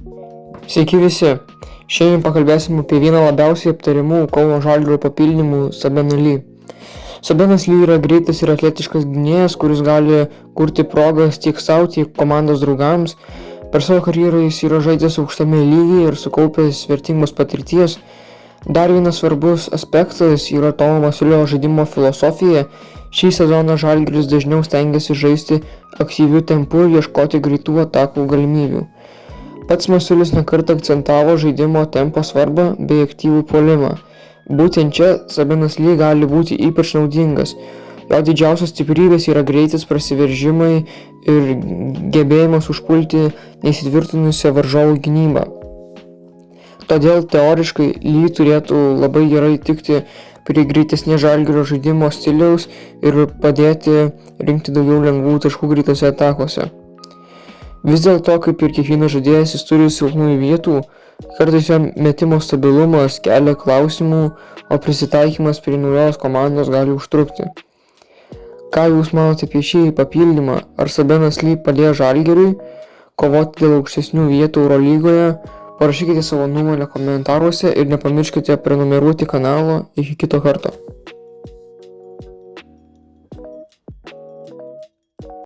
Sveiki visi! Šiandien pakalbėsim apie vieną labiausiai aptariamų Kauno Žalgirio papildymų Sabeną Ly. Sabenas Ly yra greitas ir atletiškas gynėjas, kuris gali kurti progas tiek savo, tiek komandos draugams. Per savo karjerą jis yra žaidęs aukštame lygyje ir sukaupęs vertingos patirties. Dar vienas svarbus aspektas yra Tomo Masiulio žaidimo filosofija. Šį sezoną Žalgiris dažniau stengiasi žaisti aktyviu tempu ir ieškoti greitų atakų galimybių. Pats Masiulis nekartą akcentavo žaidimo tempo svarbą bei aktyvų puolimą. Būtent čia Sabenas Ly gali būti ypač naudingas. Jo didžiausios stiprybės yra greitis, prasiveržimai ir gebėjimas užpulti neįsitvirtinusią varžovų gynybą. Todėl teoriškai Ly turėtų labai gerai tikti prie greitesnės Žalgirio žaidimo stiliaus ir padėti rinkti daugiau lengvų taškų greitose atakose. Vis dėlto, kaip ir kiekvienas žaidėjas, jis turi silpnųjų vietų, kartais jo metimo stabilumas kelia klausimų, o prisitaikymas prie naujos komandos gali užtrukti. Ką jūs manote apie šį papildymą? Ar Sabenas Ly padės Žalgiriui kovoti dėl aukštesnių vietų Eurolygoje? Parašykite savo nuomonę komentaruose ir nepamirškite prenumeruoti kanalo. Iki kito karto.